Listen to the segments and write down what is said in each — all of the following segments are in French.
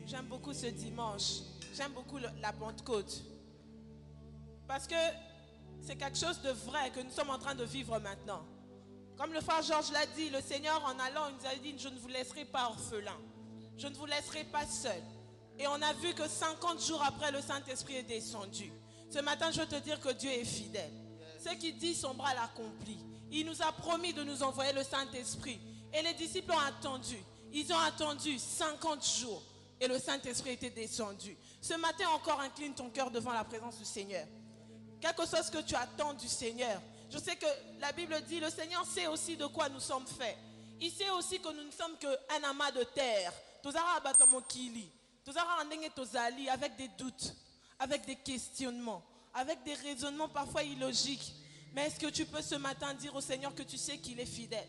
J'aime beaucoup ce dimanche. J'aime beaucoup la Pentecôte. Parce que c'est quelque chose de vrai que nous sommes en train de vivre maintenant. Comme le frère Georges l'a dit, le Seigneur en allant, il nous a dit, je ne vous laisserai pas orphelin. Je ne vous laisserai pas seul. Et on a vu que 50 jours après, le Saint-Esprit est descendu. Ce matin, je veux te dire que Dieu est fidèle. Ce qu'il dit, son bras l'accomplit. Il nous a promis de nous envoyer le Saint-Esprit. Et les disciples ont attendu. Ils ont attendu 50 jours. Et le Saint-Esprit était descendu. Ce matin encore, incline ton cœur devant la présence du Seigneur. Quelque chose que tu attends du Seigneur. Je sais que la Bible dit, le Seigneur sait aussi de quoi nous sommes faits. Il sait aussi que nous ne sommes qu'un amas de terre. Avec des doutes, avec des questionnements, avec des raisonnements parfois illogiques. Mais est-ce que tu peux ce matin dire au Seigneur que tu sais qu'il est fidèle?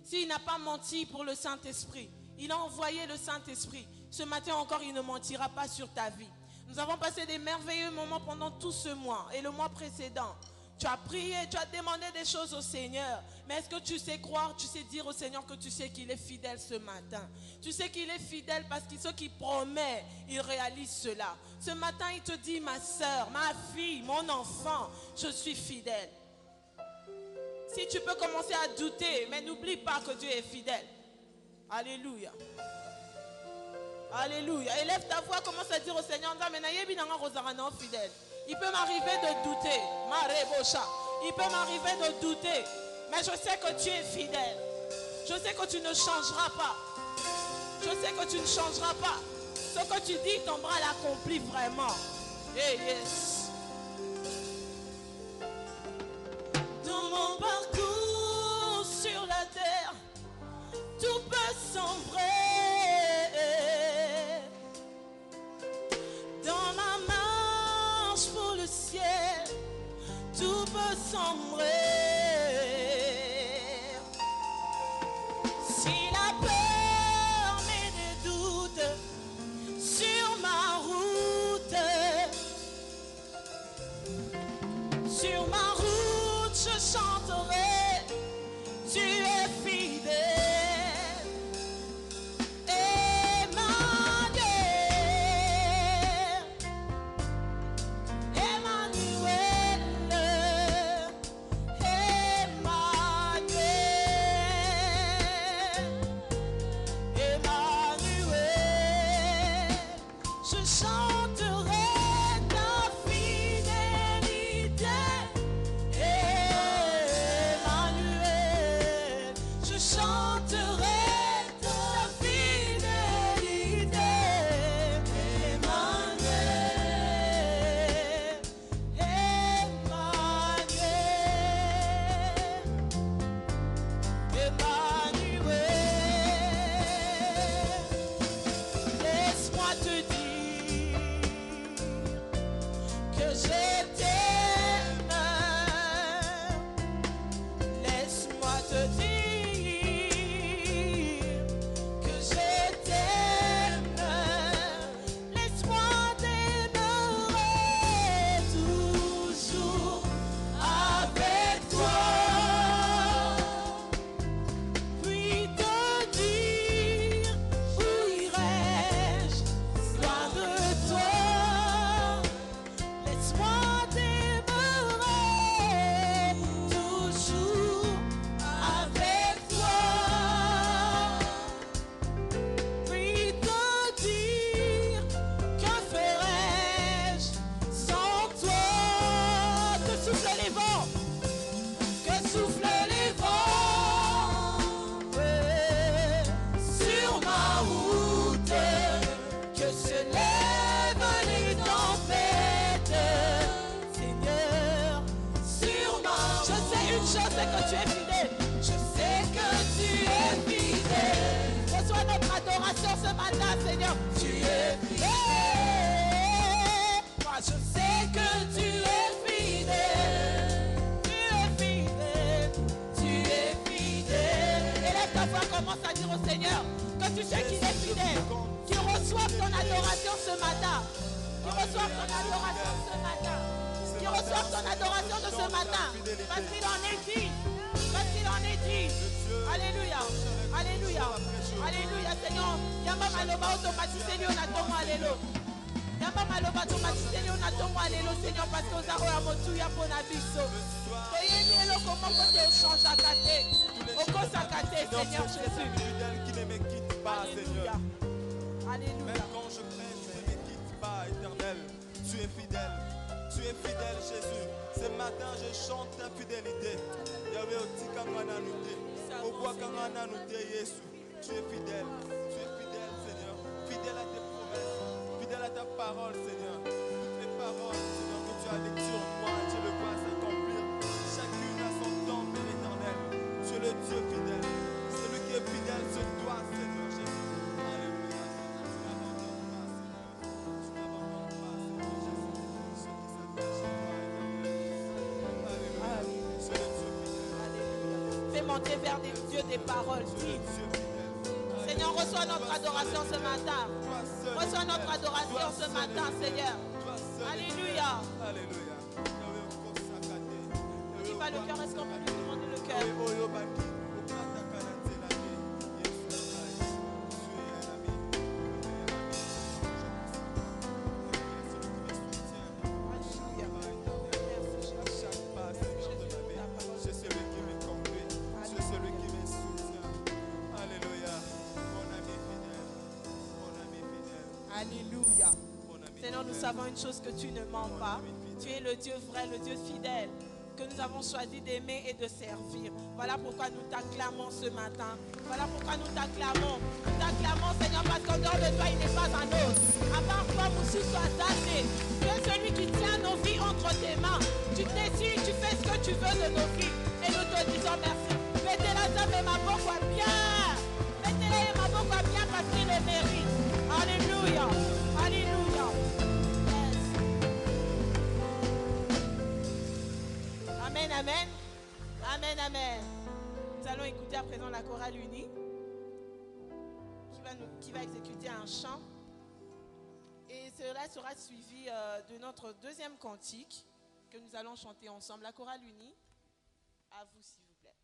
S'il n'a pas menti pour le Saint-Esprit, il a envoyé le Saint-Esprit. Ce matin encore, il ne mentira pas sur ta vie. Nous avons passé des merveilleux moments pendant tout ce mois et le mois précédent. Tu as prié, tu as demandé des choses au Seigneur. Mais est-ce que tu sais croire, tu sais dire au Seigneur que tu sais qu'il est fidèle ce matin? Tu sais qu'il est fidèle parce que ce qu'il promet, il réalise cela. Ce matin, il te dit, ma soeur, ma fille, mon enfant, je suis fidèle. Si tu peux commencer à douter, mais n'oublie pas que Dieu est fidèle. Alléluia. Alléluia. Élève ta voix, commence à dire au Seigneur, fidèle. Il peut m'arriver de douter. Il peut m'arriver de douter. Mais je sais que tu es fidèle. Je sais que tu ne changeras pas. Je sais que tu ne changeras pas. Ce que tu dis, ton bras l'accomplit vraiment. Hey, yes. Dans mon parcours sur la terre, tout peut sombrer. Dans ma marche pour le ciel, tout peut sombrer. Si la peur met des doutes sur ma route, je chanterai, tu es fidèle. Seigneur, tu es fidèle. Moi je sais que tu es fidèle. Tu es fidèle. Tu es fidèle. Élève ta voix, commence à dire au Seigneur que tu sais qu'il est fidèle. Qu'il reçoive ton adoration ce matin. Qu'il reçoive ton adoration ce matin. Qu'il reçoive ton adoration de ce matin. Parce qu'il en est dit. Parce qu'il en est dit. Alléluia. Alléluia. Alléluia, Seigneur. Yamba maloba automatisé lion na tomo alelo. Yamba maloba automatisé lion na tomo alelo, Seigneur, parce que ozaro ya motuya pona biso. Toyebi eloko moko te ochange akate. Okosakate, Seigneur Jésus. Qui ne me quitte pas, Seigneur. Alléluia. Même quand je prie, tu ne me quittes pas, Éternel. Tu es fidèle. Tu es fidèle, Jésus. Ce matin, je chante ta fidélité. Yahweh, otikangana nute. Obwakangana nute, Yesu. Tu es fidèle. Tu es fidèle, Seigneur. Fidèle à tes promesses. Fidèle à ta parole, Seigneur. Toutes les paroles, Seigneur, que tu as dites sur moi, tu le vois s'accomplir. Chacune à son temps, Père éternel. Tu es le Dieu fidèle. Celui qui est fidèle se doit, Seigneur Jésus. Alléluia. Tu n'abandonnes pas, Seigneur. Tu n'abandonnes pas, Seigneur Jésus. Ceux qui s'attachent à toi, éternel. Alléluia. C'est le Dieu fidèle. Alléluia. Fais monter vers des dieux des paroles dignes. Seigneur, reçois notre adoration ce matin. Reçois notre adoration ce matin, Seigneur. Alléluia. Alléluia. Dis pas le cœur, est-ce qu'on peut lui demander le cœur? Alléluia. Seigneur, nous savons une chose, que tu ne mens pas. Tu es le Dieu vrai, le Dieu fidèle, que nous avons choisi d'aimer et de servir. Voilà pourquoi nous t'acclamons ce matin. Voilà pourquoi nous t'acclamons. Nous t'acclamons, Seigneur, parce qu'en dehors de toi, il n'est pas un autre. À part toi, Moussi, sois daté. Tu es celui qui tient nos vies entre tes mains. Tu décides, tu fais ce que tu veux de nos vies. Et nous te disons merci. Mettez-la ça, mais ma peau soit bien. Mettez-la et ma peau soit bien parce qu'il le mérite. Alléluia. Alléluia. Yes. Amen, amen. Amen, amen. Nous allons écouter à présent la chorale unie qui va exécuter un chant. Et cela sera suivi de notre deuxième cantique que nous allons chanter ensemble. La chorale unie, à vous s'il vous plaît.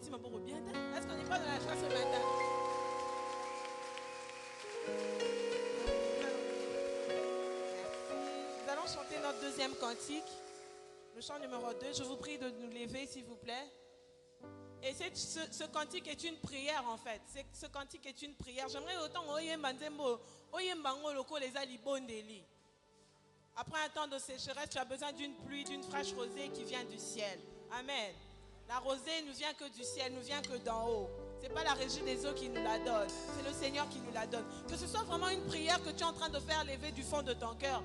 Est-ce qu'on n'est pas dans la joie ce matin? Nous allons chanter notre deuxième cantique, le chant numéro 2. Je vous prie de nous lever, s'il vous plaît. Et ce cantique est une prière en fait. Ce cantique est une prière. J'aimerais autant après un temps de sécheresse, tu as besoin d'une pluie, d'une fraîche rosée qui vient du ciel. Amen. La rosée ne vient que du ciel, ne vient que d'en haut. Ce n'est pas la régie des eaux qui nous la donne, c'est le Seigneur qui nous la donne. Que ce soit vraiment une prière que tu es en train de faire lever du fond de ton cœur.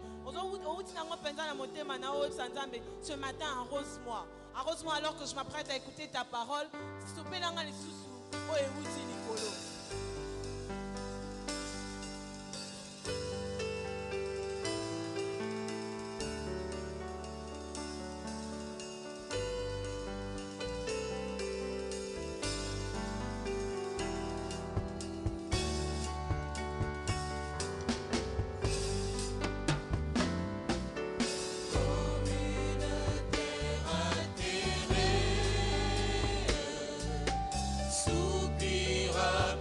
Ce matin, arrose-moi. Arrose-moi alors que je m'apprête à écouter ta parole. Soupira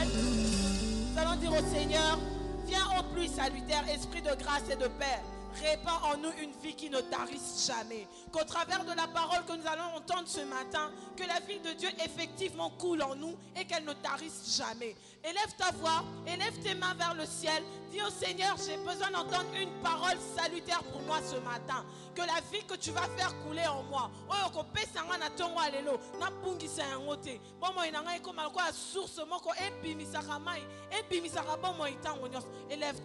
ciel. Nous allons dire au Seigneur, viens ô pluie salutaire, esprit de grâce et de paix. Répands en nous une vie qui ne tarisse jamais. Qu'au travers de la parole que nous allons entendre ce matin, que la vie de Dieu effectivement coule en nous et qu'elle ne tarisse jamais. Élève ta voix, élève tes mains vers le ciel. Dis au Seigneur, j'ai besoin d'entendre une parole salutaire pour moi ce matin. Que la vie que tu vas faire couler en moi. Élève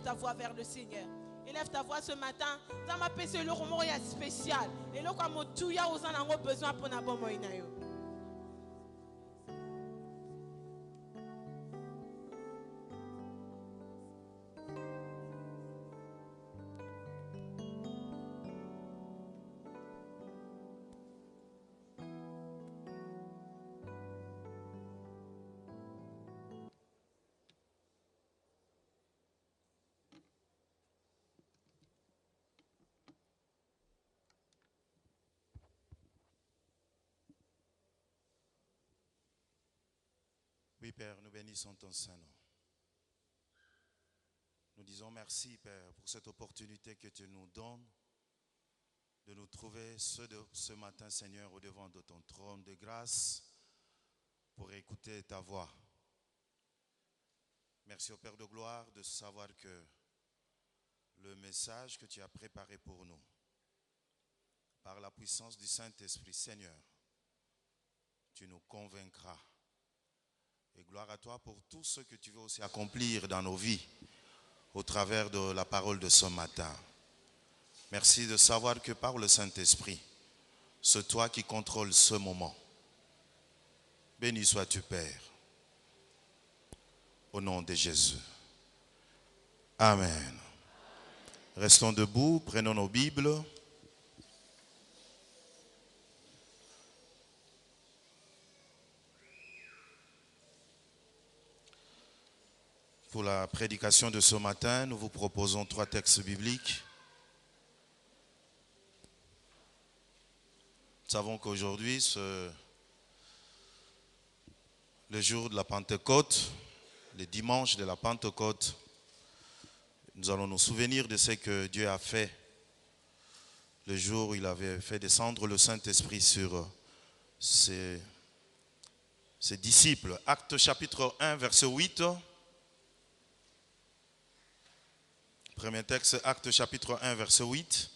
ta voix vers le Seigneur. Élève ta voix ce matin. Ça m'a passé le romo spécial. Et là, comme tout y a besoin pour na bon moïnayo. Oui, Père, nous bénissons ton Saint-Nom. Nous disons merci, Père, pour cette opportunité que tu nous donnes de nous trouver ce matin, Seigneur, au devant de ton trône de grâce pour écouter ta voix. Merci au Père de gloire de savoir que le message que tu as préparé pour nous, par la puissance du Saint-Esprit, Seigneur, tu nous convaincras. Et gloire à toi pour tout ce que tu veux aussi accomplir dans nos vies au travers de la parole de ce matin. Merci de savoir que par le Saint-Esprit, c'est toi qui contrôles ce moment. Béni sois-tu, Père. Au nom de Jésus. Amen. Restons debout, prenons nos Bibles. Pour la prédication de ce matin, nous vous proposons 3 textes bibliques. Nous savons qu'aujourd'hui, c'est le jour de la Pentecôte, le dimanche de la Pentecôte. Nous allons nous souvenir de ce que Dieu a fait le jour où il avait fait descendre le Saint-Esprit sur ses disciples. Actes chapitre 1, verset 8. Premier texte, Actes chapitre 1, verset 8.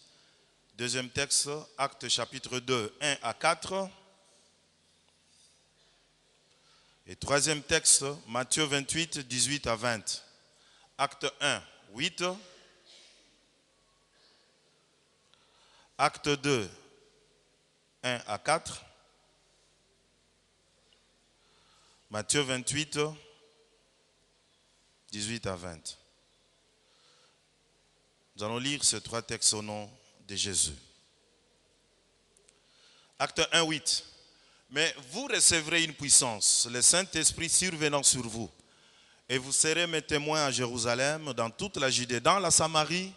Deuxième texte, Actes chapitre 2, 1 à 4. Et troisième texte, Matthieu 28, 18 à 20. Acte 1, 8. Acte 2, 1 à 4. Matthieu 28, 18 à 20. Nous allons lire ces 3 textes au nom de Jésus. Acte 1, 8. Mais vous recevrez une puissance, le Saint-Esprit survenant sur vous. Et vous serez mes témoins à Jérusalem, dans toute la Judée, dans la Samarie,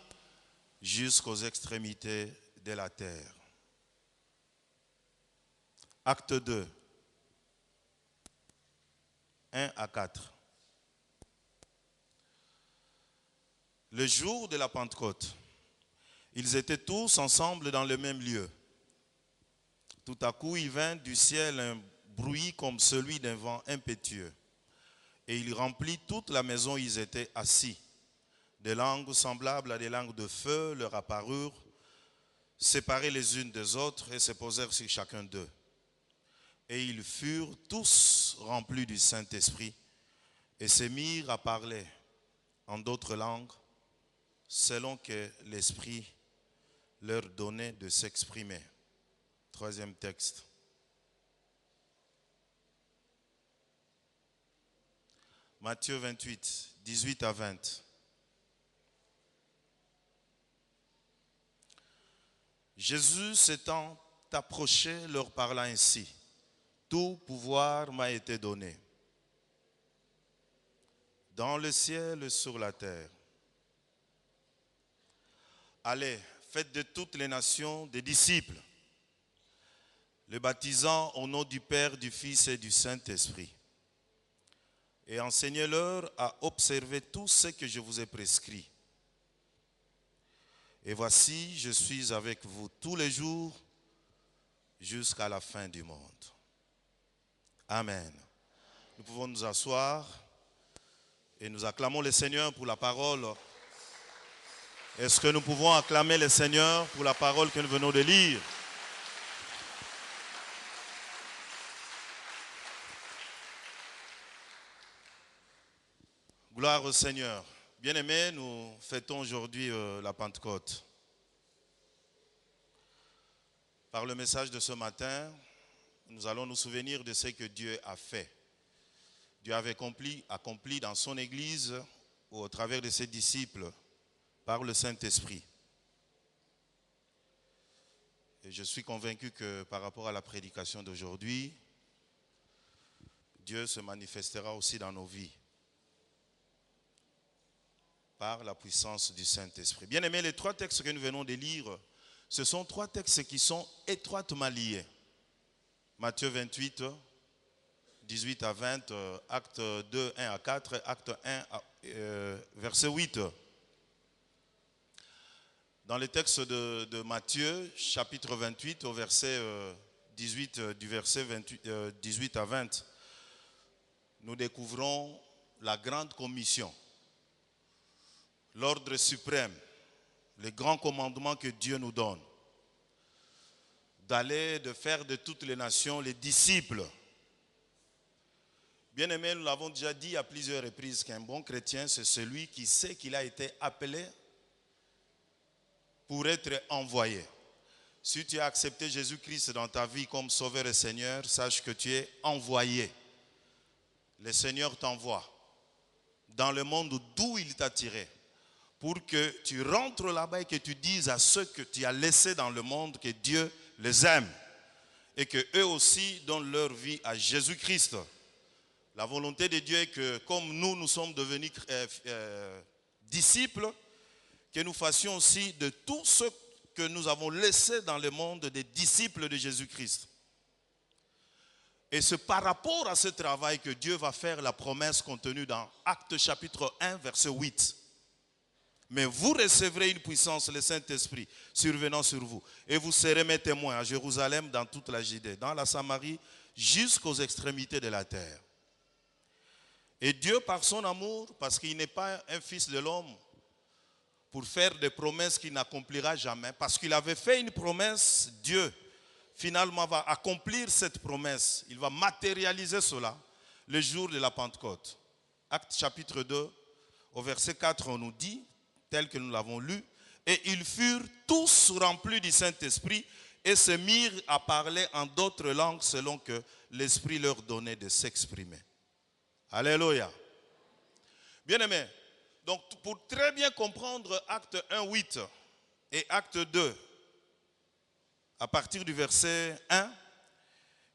jusqu'aux extrémités de la terre. Acte 2, 1 à 4. Le jour de la Pentecôte, ils étaient tous ensemble dans le même lieu. Tout à coup, il vint du ciel un bruit comme celui d'un vent impétueux. Et il remplit toute la maison où ils étaient assis. Des langues semblables à des langues de feu leur apparurent, séparées les unes des autres, et se posèrent sur chacun d'eux. Et ils furent tous remplis du Saint-Esprit, et se mirent à parler en d'autres langues, selon que l'Esprit leur donnait de s'exprimer. Troisième texte. Matthieu 28, 18 à 20. Jésus s'étant approché, leur parla ainsi. Tout pouvoir m'a été donné, dans le ciel et sur la terre. Allez, faites de toutes les nations des disciples, les baptisant au nom du Père, du Fils et du Saint-Esprit, et enseignez-leur à observer tout ce que je vous ai prescrit. Et voici, je suis avec vous tous les jours jusqu'à la fin du monde. Amen. Nous pouvons nous asseoir et nous acclamons le Seigneur pour la parole. Est-ce que nous pouvons acclamer le Seigneur pour la parole que nous venons de lire? Gloire au Seigneur. Bien-aimés, nous fêtons aujourd'hui la Pentecôte. Par le message de ce matin, nous allons nous souvenir de ce que Dieu a fait. Dieu avait accompli dans son Église, au travers de ses disciples, par le Saint-Esprit. Et je suis convaincu que par rapport à la prédication d'aujourd'hui, Dieu se manifestera aussi dans nos vies, par la puissance du Saint-Esprit. Bien aimés, les trois textes que nous venons de lire, ce sont trois textes qui sont étroitement liés. Matthieu 28, 18 à 20, acte 2, 1 à 4, acte 1, verset 8. Dans le texte de Matthieu, chapitre 28, au verset 18, du verset 18 à 20, nous découvrons la grande commission. L'ordre suprême, le grand commandement que Dieu nous donne, d'aller, de faire de toutes les nations les disciples. Bien-aimés, nous l'avons déjà dit à plusieurs reprises qu'un bon chrétien, c'est celui qui sait qu'il a été appelé pour être envoyé. Si tu as accepté Jésus-Christ dans ta vie comme Sauveur et Seigneur, sache que tu es envoyé. Le Seigneur t'envoie dans le monde d'où il t'a tiré, pour que tu rentres là-bas et que tu dises à ceux que tu as laissés dans le monde que Dieu les aime et qu'eux aussi donnent leur vie à Jésus-Christ. La volonté de Dieu est que comme nous sommes devenus disciples, que nous fassions aussi de tous ceux que nous avons laissés dans le monde des disciples de Jésus-Christ. Et c'est par rapport à ce travail que Dieu va faire la promesse contenue dans Actes chapitre 1, verset 8. Mais vous recevrez une puissance, le Saint-Esprit, survenant sur vous. Et vous serez mes témoins à Jérusalem, dans toute la Judée, dans la Samarie, jusqu'aux extrémités de la terre. Et Dieu, par son amour, parce qu'il n'est pas un fils de l'homme, pour faire des promesses qu'il n'accomplira jamais, parce qu'il avait fait une promesse, Dieu, finalement, va accomplir cette promesse. Il va matérialiser cela le jour de la Pentecôte. Acte chapitre 2, au verset 4, on nous dit, tel que nous l'avons lu, et ils furent tous remplis du Saint-Esprit et se mirent à parler en d'autres langues selon que l'Esprit leur donnait de s'exprimer. Alléluia. Bien-aimés, donc pour très bien comprendre Acte 1, 8 et Acte 2, à partir du verset 1,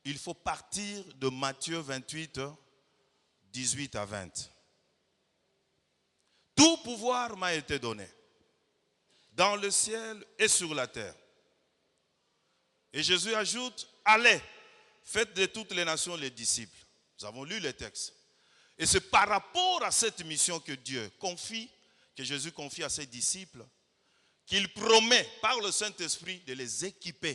il faut partir de Matthieu 28, 18 à 20. Tout pouvoir m'a été donné, dans le ciel et sur la terre. Et Jésus ajoute, allez, faites de toutes les nations les disciples. Nous avons lu les textes. Et c'est par rapport à cette mission que Dieu confie, que Jésus confie à ses disciples, qu'il promet par le Saint-Esprit de les équiper.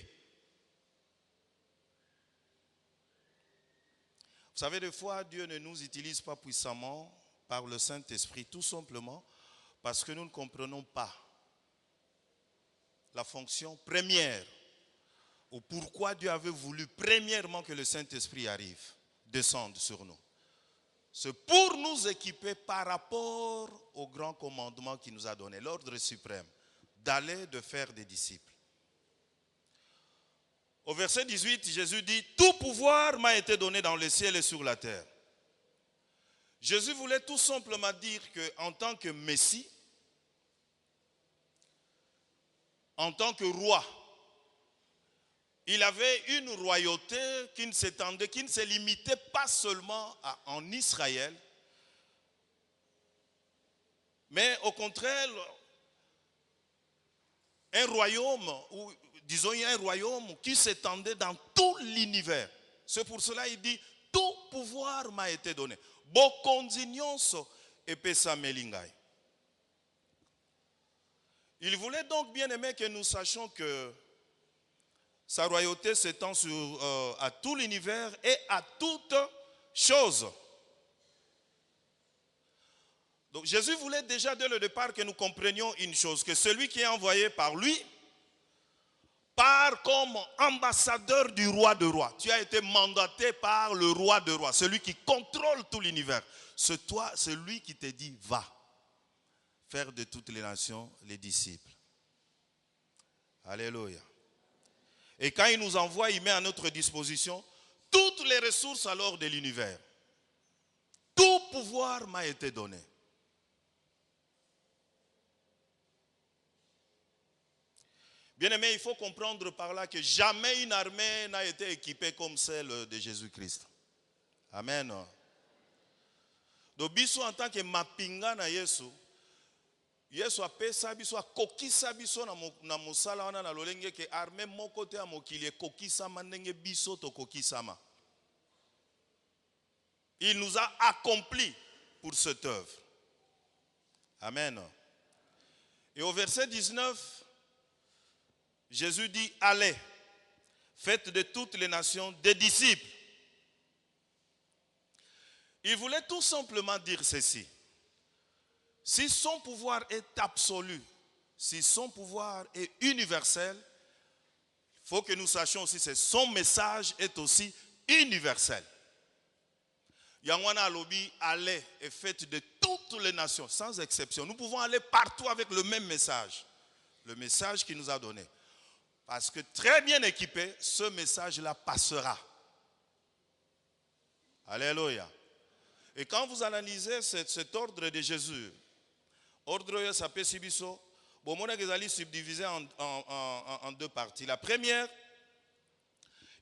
Vous savez, des fois, Dieu ne nous utilise pas puissamment par le Saint-Esprit, tout simplement parce que nous ne comprenons pas la fonction première ou pourquoi Dieu avait voulu premièrement que le Saint-Esprit arrive, descende sur nous. C'est pour nous équiper par rapport au grand commandement qu'il nous a donné, l'ordre suprême, d'aller, de faire des disciples. Au verset 18, Jésus dit, tout pouvoir m'a été donné dans le ciel et sur la terre. Jésus voulait tout simplement dire qu'en tant que Messie, en tant que roi, il avait une royauté qui ne s'étendait, qui ne se limitait pas seulement en Israël, mais au contraire, un royaume, ou disons un royaume qui s'étendait dans tout l'univers. C'est pour cela qu'il dit, tout pouvoir m'a été donné. Bokonzi nyonso epesa melingai. Il voulait donc, bien aimé, que nous sachions que sa royauté s'étend à tout l'univers et à toutes choses. Donc Jésus voulait déjà dès le départ que nous comprenions une chose, que celui qui est envoyé par lui part comme ambassadeur du roi de rois. Tu as été mandaté par le roi de rois, celui qui contrôle tout l'univers. C'est toi, c'est lui qui te dit, va faire de toutes les nations les disciples. Alléluia. Et quand il nous envoie, il met à notre disposition toutes les ressources alors de l'univers. Tout pouvoir m'a été donné. Bien aimé, il faut comprendre par là que jamais une armée n'a été équipée comme celle de Jésus-Christ. Amen. Donc, biso en tant que mapinga na Yesu, Yesu apesa biso akokisa biso na mosala wana na lolenge ke armée moko te ya mokili ekokisama ndenge biso tokokisama. Il nous a accompli pour cette œuvre. Amen. Et au verset 19, Jésus dit, allez, faites de toutes les nations des disciples. Il voulait tout simplement dire ceci. Si son pouvoir est absolu, si son pouvoir est universel, il faut que nous sachions aussi que son message est aussi universel. Yangwana Alobi, allez et faites de toutes les nations, sans exception. Nous pouvons aller partout avec le même message. Le message qu'il nous a donné. Parce que très bien équipé, ce message-là passera. Alléluia. Et quand vous analysez cet ordre de Jésus, ordre s'appelle Sibiso, bon, on est subdivisé en deux parties. La première,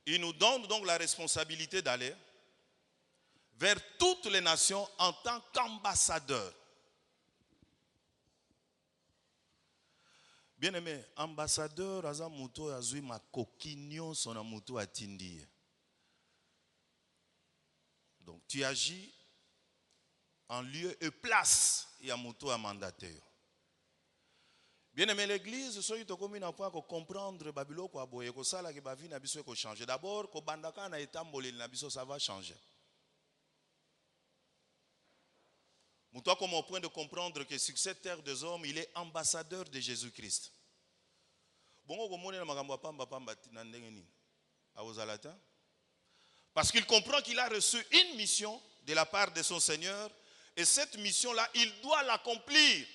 il nous donne donc la responsabilité d'aller vers toutes les nations en tant qu'ambassadeur. Bien aimé, ambassadeur, aza muto azui ma kokinyo sona muto atindi. Donc tu agis en lieu et place ya muto a mandaté. Bien aimé, l'église, soki tokomi na point ko comprendre babilo ko aboye ko sala ke ba vie na biso ko changer. D'abord ko bandaka na etamboli na biso ça va changer. Muto comme au point de comprendre que sur cette terre des hommes, il est ambassadeur de Jésus-Christ. Parce qu'il comprend qu'il a reçu une mission de la part de son Seigneur et cette mission-là, il doit l'accomplir.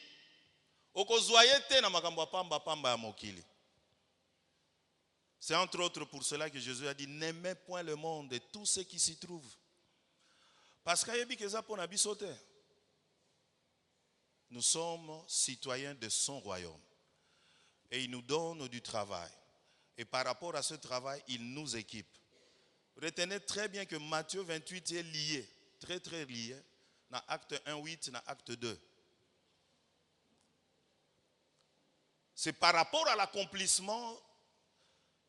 C'est entre autres pour cela que Jésus a dit, n'aimez point le monde et tout ce qui s'y trouve. Parce que nous sommes citoyens de son royaume. Et il nous donne du travail. Et par rapport à ce travail, il nous équipe. Retenez très bien que Matthieu 28 est lié, très très lié, dans acte 1:8, dans acte 2. C'est par rapport à l'accomplissement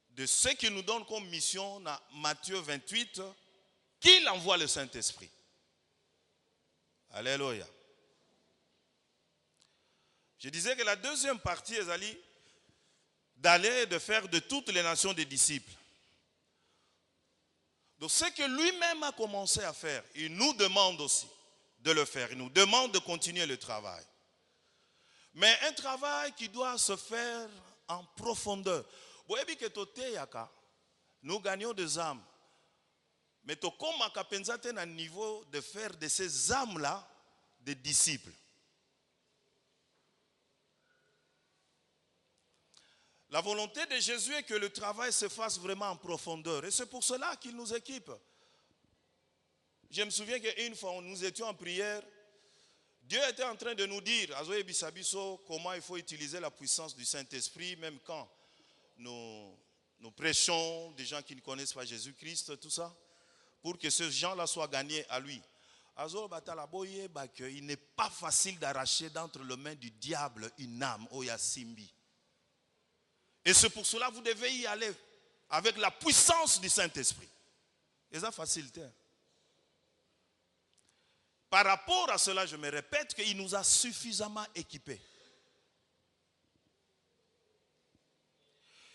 de ce qu'il nous donne comme mission dans Matthieu 28 qu'il envoie le Saint-Esprit. Alléluia. Je disais que la deuxième partie est d'aller et de faire de toutes les nations des disciples. Donc ce que lui-même a commencé à faire, il nous demande aussi de le faire. Il nous demande de continuer le travail. Mais un travail qui doit se faire en profondeur. Nous gagnons des âmes. Mais comme à un niveau de faire de ces âmes-là des disciples. La volonté de Jésus est que le travail se fasse vraiment en profondeur. Et c'est pour cela qu'il nous équipe. Je me souviens qu'une fois, nous étions en prière. Dieu était en train de nous dire, comment il faut utiliser la puissance du Saint-Esprit, même quand nous prêchons des gens qui ne connaissent pas Jésus-Christ, tout ça, pour que ces gens-là soient gagnés à lui. Il n'est pas facile d'arracher d'entre les mains du diable une âme, Oya Simbi. Et c'est pour cela que vous devez y aller avec la puissance du Saint-Esprit. Et ça facilite. Par rapport à cela, je me répète qu'il nous a suffisamment équipés.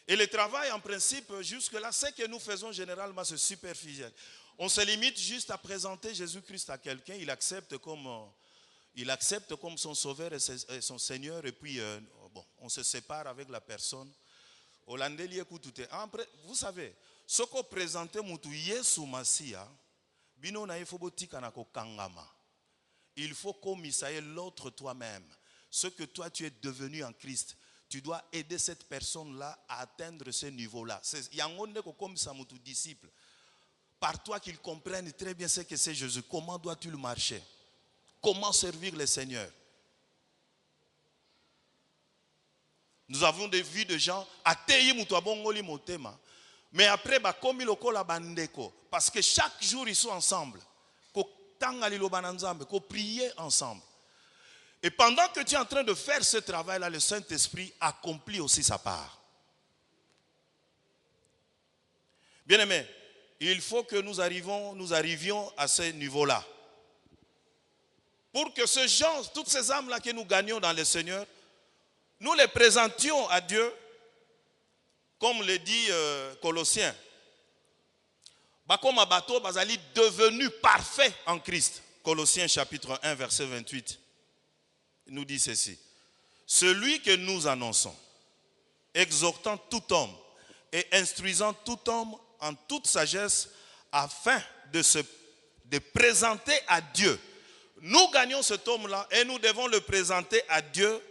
Et le travail, en principe, jusque-là, ce que nous faisons généralement, c'est superficiel. On se limite juste à présenter Jésus-Christ à quelqu'un, il accepte comme son sauveur et son Seigneur, et puis on se sépare avec la personne. Vous savez, ce qu'on présente Moutou Yesu Masia, il faut commissailler l'autre toi-même. Ce que toi tu es devenu en Christ, tu dois aider cette personne-là à atteindre ce niveau-là. Il y a un comme ça, mon disciple. Par toi qu'ils comprennent très bien ce que c'est Jésus. Comment dois-tu le marcher? Comment servir le Seigneur? Nous avons des vies de gens mais après comme parce que chaque jour ils sont ensemble. Qu'on prier ensemble. Et pendant que tu es en train de faire ce travail-là, le Saint-Esprit accomplit aussi sa part. Bien-aimés, il faut que nous arrivions à ce niveau-là. Pour que ce genre, toutes ces âmes-là que nous gagnons dans le Seigneur, nous les présentions à Dieu, comme le dit Colossiens. Comme Abato, Bazali devenu parfait en Christ. Colossiens chapitre 1, verset 28. Il nous dit ceci. Celui que nous annonçons, exhortant tout homme et instruisant tout homme en toute sagesse, afin de présenter à Dieu. Nous gagnons cet homme-là et nous devons le présenter à Dieu,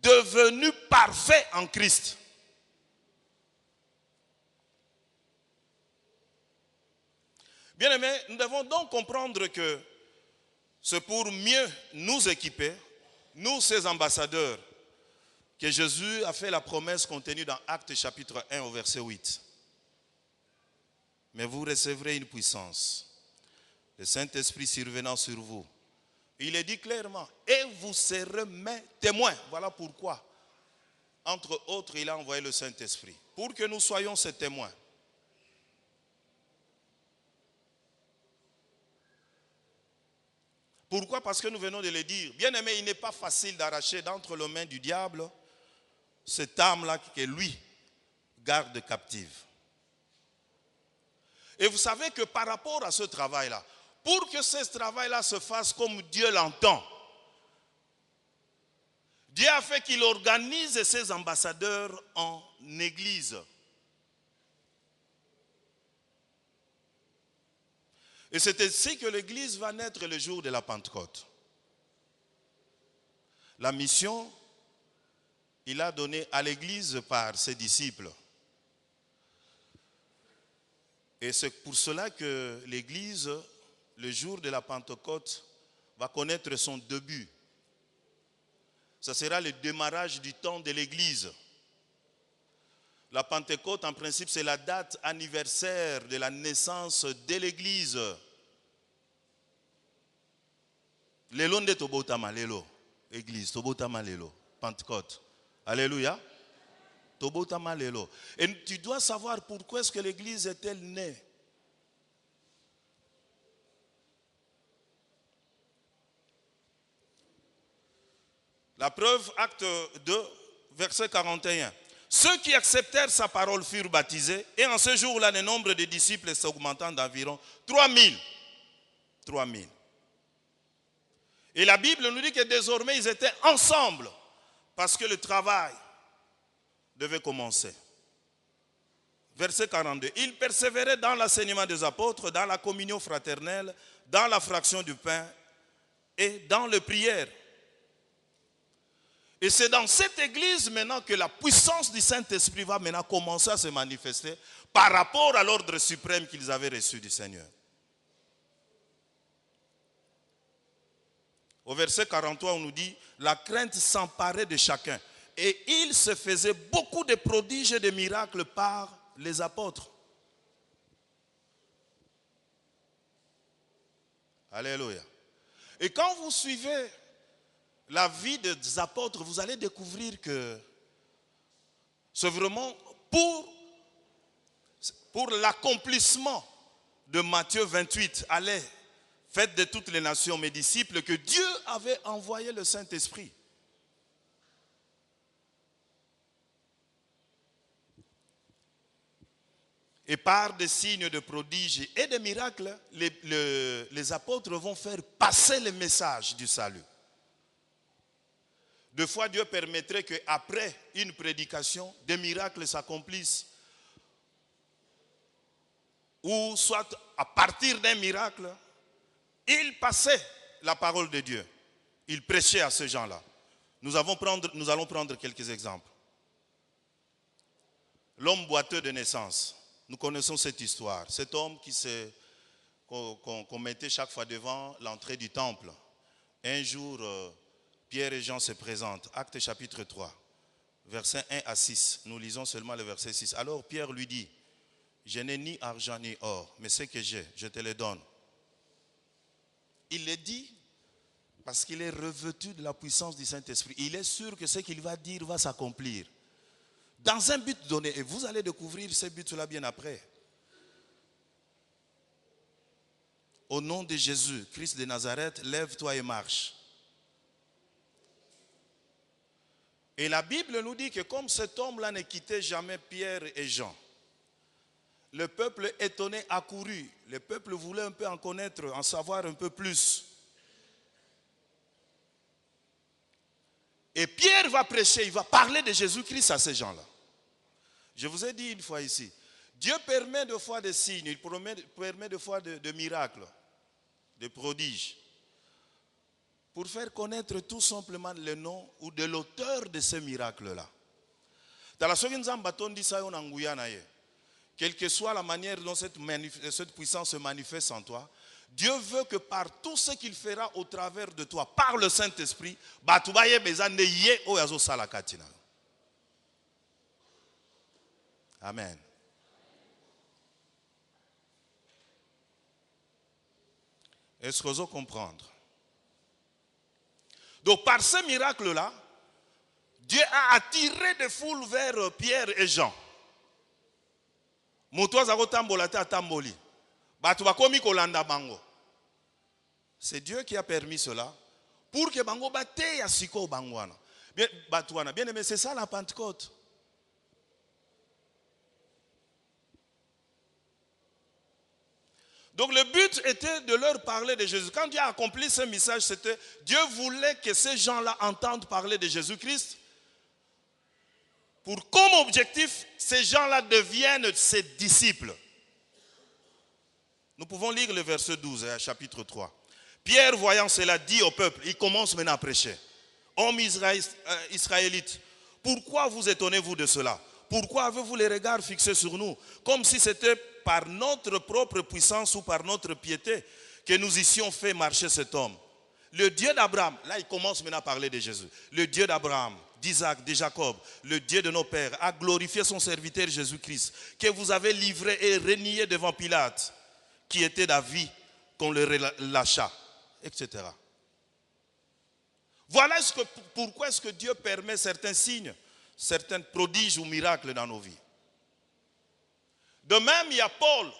devenu parfait en Christ. Bien-aimés, nous devons donc comprendre que c'est pour mieux nous équiper, nous ces ambassadeurs, que Jésus a fait la promesse contenue dans Actes chapitre 1 au verset 8. Mais vous recevrez une puissance, le Saint-Esprit survenant sur vous. Il est dit clairement, et vous serez mes témoins. Voilà pourquoi, entre autres, il a envoyé le Saint-Esprit, pour que nous soyons ses témoins. Pourquoi? Parce que nous venons de le dire. Bien aimé, il n'est pas facile d'arracher d'entre les mains du diable cette âme-là que lui garde captive. Et vous savez que par rapport à ce travail-là, pour que ce travail-là se fasse comme Dieu l'entend, Dieu a fait qu'il organise ses ambassadeurs en église. Et c'est ainsi que l'église va naître le jour de la Pentecôte. La mission, il a donné à l'église par ses disciples. Et c'est pour cela que l'église, le jour de la Pentecôte, va connaître son début. Ça sera le démarrage du temps de l'église. La Pentecôte, en principe, c'est la date anniversaire de la naissance de l'église. Lelo nde tobotama lelo, église, tobotama lelo, Pentecôte. Alléluia. Tobotama lelo. Et tu dois savoir pourquoi est-ce que l'église est-elle née. La preuve, acte 2, verset 41. Ceux qui acceptèrent sa parole furent baptisés, et en ce jour-là, le nombre de disciples s'augmentant d'environ 3000. 3000. Et la Bible nous dit que désormais, ils étaient ensemble, parce que le travail devait commencer. Verset 42. Ils persévéraient dans l'enseignement des apôtres, dans la communion fraternelle, dans la fraction du pain et dans les prières. Et c'est dans cette église maintenant que la puissance du Saint-Esprit va maintenant commencer à se manifester par rapport à l'ordre suprême qu'ils avaient reçu du Seigneur. Au verset 43, on nous dit, la crainte s'emparait de chacun. Et il se faisait beaucoup de prodiges et de miracles par les apôtres. Alléluia. Et quand vous suivez la vie des apôtres, vous allez découvrir que c'est vraiment pour l'accomplissement de Matthieu 28. Allez, faites de toutes les nations mes disciples, que Dieu avait envoyé le Saint-Esprit. Et par des signes de prodiges et des miracles, les apôtres vont faire passer le message du salut. Deux fois, Dieu permettrait qu'après une prédication, des miracles s'accomplissent. Ou soit à partir d'un miracle, il passait la parole de Dieu. Il prêchait à ces gens-là. Nous allons prendre quelques exemples. L'homme boiteux de naissance. Nous connaissons cette histoire. Cet homme qu'on mettait chaque fois devant l'entrée du temple. Un jour, Pierre et Jean se présentent. Actes chapitre 3, versets 1 à 6. Nous lisons seulement le verset 6. Alors Pierre lui dit, je n'ai ni argent ni or, mais ce que j'ai, je te le donne. Il le dit parce qu'il est revêtu de la puissance du Saint-Esprit. Il est sûr que ce qu'il va dire va s'accomplir. Dans un but donné, et vous allez découvrir ce but-là bien après. Au nom de Jésus, Christ de Nazareth, lève-toi et marche. Et la Bible nous dit que comme cet homme-là ne quittait jamais Pierre et Jean, le peuple étonné accourut. Le peuple voulait un peu en connaître, en savoir un peu plus. Et Pierre va prêcher, il va parler de Jésus-Christ à ces gens-là. Je vous ai dit une fois ici, Dieu permet de fois des signes, il permet de fois de miracles, de prodiges, pour faire connaître tout simplement le nom ou de l'auteur de ces miracles-là. Quelle que soit la manière dont cette puissance se manifeste en toi, Dieu veut que par tout ce qu'il fera au travers de toi, par le Saint-Esprit, Amen. Est-ce que vous comprenez? Donc par ce miracle-là, Dieu a attiré des foules vers Pierre et Jean. C'est Dieu qui a permis cela pour que bango bate ya siko bangwana. Bien aimé, c'est ça la Pentecôte. Donc le but était de leur parler de Jésus. Quand Dieu a accompli ce message, c'était Dieu voulait que ces gens-là entendent parler de Jésus-Christ. Pour comme objectif, ces gens-là deviennent ses disciples. Nous pouvons lire le verset 12, chapitre 3. Pierre, voyant cela, dit au peuple, il commence maintenant à prêcher. Hommes israélites, pourquoi vous étonnez-vous de cela? Pourquoi avez-vous les regards fixés sur nous? Comme si c'était par notre propre puissance ou par notre piété que nous eussions fait marcher cet homme. Le Dieu d'Abraham, là il commence maintenant à parler de Jésus. Le Dieu d'Abraham, d'Isaac, de Jacob, le Dieu de nos pères, a glorifié son serviteur Jésus-Christ, que vous avez livré et renié devant Pilate, qui était d'avis qu'on le relâcha, etc. Voilà pourquoi est-ce que Dieu permet certains signes, certains prodiges ou miracles dans nos vies. De même, il y a Paul,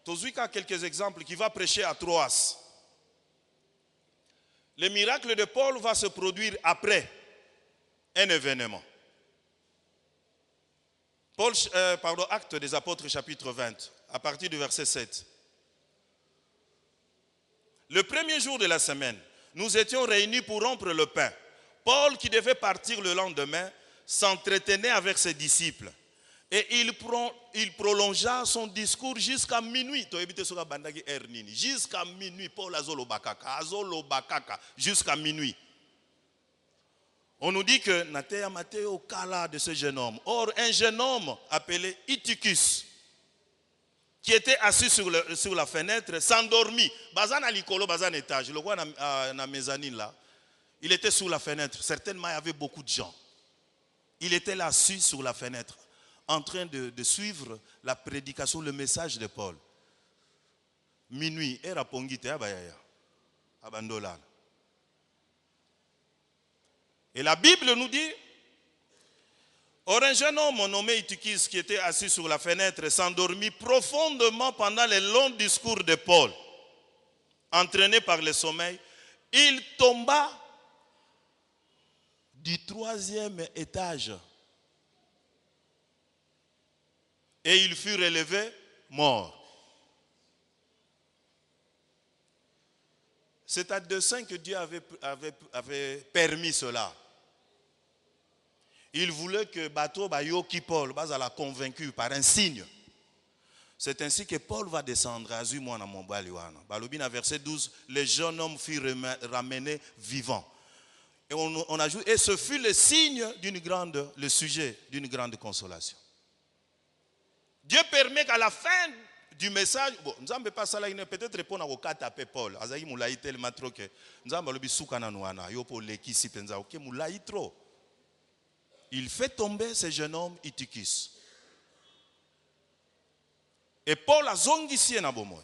Tozuika a quelques exemples, qui va prêcher à Troas. Le miracle de Paul va se produire après un événement. Actes des Apôtres, chapitre 20, à partir du verset 7. Le premier jour de la semaine, nous étions réunis pour rompre le pain. Paul, qui devait partir le lendemain, s'entretenait avec ses disciples. Et il prolongea son discours jusqu'à minuit. Jusqu'à minuit, Paul azolobakaka, jusqu'à minuit. On nous dit que Natea Matteo Kala de ce jeune homme. Or, un jeune homme appelé Iticus, qui était assis sur la fenêtre, s'endormit. Bazan alikolo, bazan étage. Le roi na mezzanine là. Il était sous la fenêtre. Certainement, il y avait beaucoup de gens. Il était là assis sur la fenêtre, en train de suivre la prédication, le message de Paul. Minuit, era pongite abayaya, abandola. Et la Bible nous dit, or un jeune homme nommé Itikis qui était assis sur la fenêtre s'endormit profondément pendant les longs discours de Paul. entraîné par le sommeil, il tomba du 3e étage. Et il fut relevé mort. C'est à dessein que Dieu avait permis cela. Il voulait que bateau Bayoki Paul l'a convaincu par un signe. C'est ainsi que Paul va descendre à Zumwana Mombaliwana. Balobina verset 12, les jeunes hommes furent ramenés vivants. Et on ajoute, et ce fut le signe le sujet d'une grande consolation. Dieu permet qu'à la fin du message, bon, nous n'avons pas ça là, peut-être répondre au cas tapé Paul. Azaï moulaï tellement trop que nous avons lobi soukana nouana, yo pour l'équipe si penza, ok moulaï trop. Il fait tomber ce jeune homme Itikis. Et Paul a zongissi na bomoy.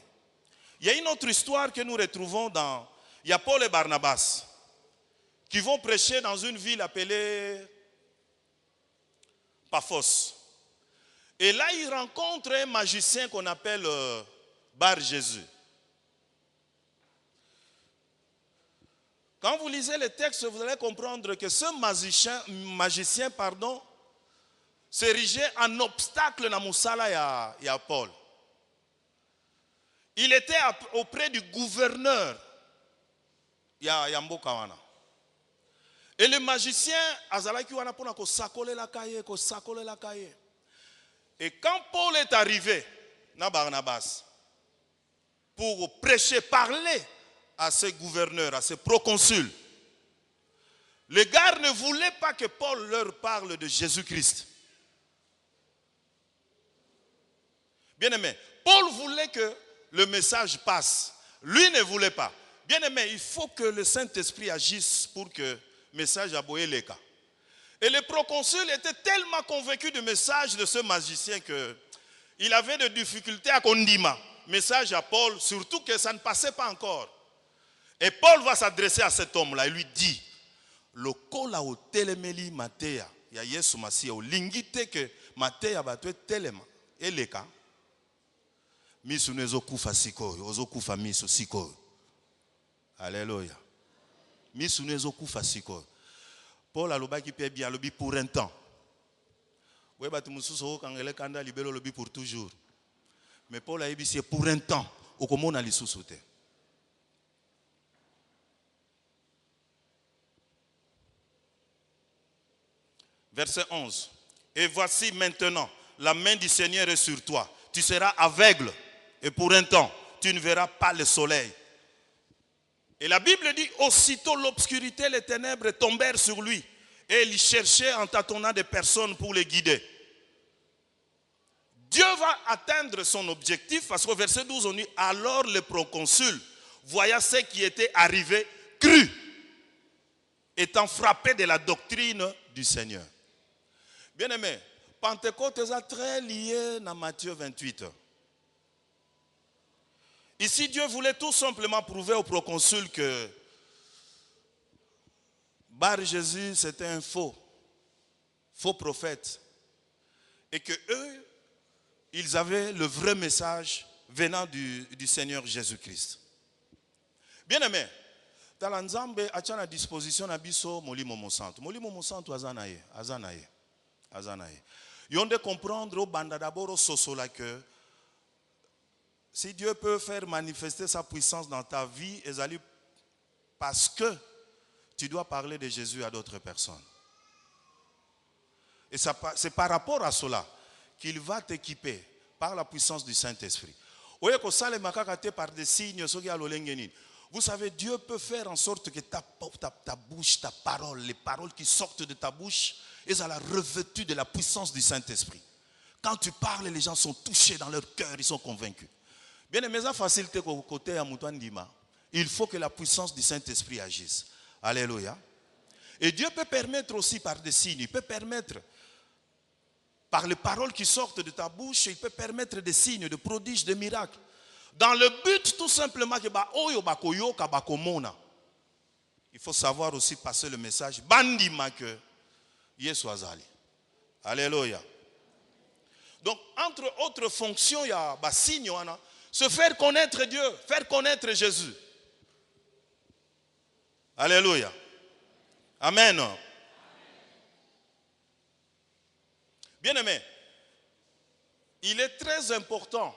Il y a une autre histoire que nous retrouvons dans, il y a Paul et Barnabas qui vont prêcher dans une ville appelée Paphos. Et là, ils rencontrent un magicien qu'on appelle Bar Jésus. Quand vous lisez le texte, vous allez comprendre que ce magicien, s'érigeait en obstacle dans Moussala et à Paul. Il était auprès du gouverneur Yambo Kawana. Et le magicien, Azalaki wana pona ko sakole la kaye. Et quand Paul est arrivé dans Barnabas pour prêcher, parler à ses gouverneurs, à ses proconsuls, les gars ne voulaient pas que Paul leur parle de Jésus-Christ. Bien aimé, Paul voulait que le message passe. Lui ne voulait pas. Bien aimé, il faut que le Saint-Esprit agisse pour que le message aboye les cas. Et le proconsul était tellement convaincu du message de ce magicien qu'il avait des difficultés à condima. Message à Paul, surtout que ça ne passait pas encore. Et Paul va s'adresser à cet homme-là et lui dit, le kola o telemeli matea, ya Yesu Masia, o lingite que matea batwe telema, eleka, misu nezo kufa sikoyo, ozo kufa misu sikoyo. Alléluia. Misu nezo kufa sikoyo. Paul a l'oba qui peut bien lobby pour un temps. Oui, bah tu me soucies quand elle est candidate libéré lobby pour toujours. Mais Paul a dit c'est pour un temps. Au comment on a les sous-sauté. Verset 11. Et voici maintenant, la main du Seigneur est sur toi. Tu seras aveugle et pour un temps, tu ne verras pas le soleil. Et la Bible dit, aussitôt l'obscurité et les ténèbres tombèrent sur lui. Et il cherchait en tâtonnant des personnes pour les guider. Dieu va atteindre son objectif parce qu'au verset 12, on dit, alors le proconsul, voyant ce qui était arrivé, crut, étant frappé de la doctrine du Seigneur. Bien aimé, Pentecôte est très lié dans Matthieu 28. Ici, Dieu voulait tout simplement prouver au proconsul que Bar Jésus, c'était un faux prophète. Et que eux, ils avaient le vrai message venant du Seigneur Jésus-Christ. Bien aimé, dans l'Anzambe, à la disposition d'Abisso, Molimo Monsanto. Molimo Monsanto, Azanaye. Ils ont de comprendre au banda d'abord au sosola que si Dieu peut faire manifester sa puissance dans ta vie, parce que tu dois parler de Jésus à d'autres personnes. Et c'est par rapport à cela qu'il va t'équiper par la puissance du Saint-Esprit. Par des signes, vous savez, Dieu peut faire en sorte que ta bouche, ta parole, les paroles qui sortent de ta bouche, elles sont revêtues de la puissance du Saint-Esprit. Quand tu parles, les gens sont touchés dans leur cœur, ils sont convaincus. Bien aimé, ça facilite côté à Moutouandima. Il faut que la puissance du Saint-Esprit agisse. Alléluia. Et Dieu peut permettre aussi par des signes, il peut permettre par les paroles qui sortent de ta bouche, il peut permettre des signes, de prodiges, de miracles. Dans le but tout simplement que il faut savoir aussi passer le message bandima que Yesu azali. Alléluia. Donc entre autres fonctions, il y a signe, se faire connaître Dieu, faire connaître Jésus. Alléluia. Amen. Bien-aimé, il est très important.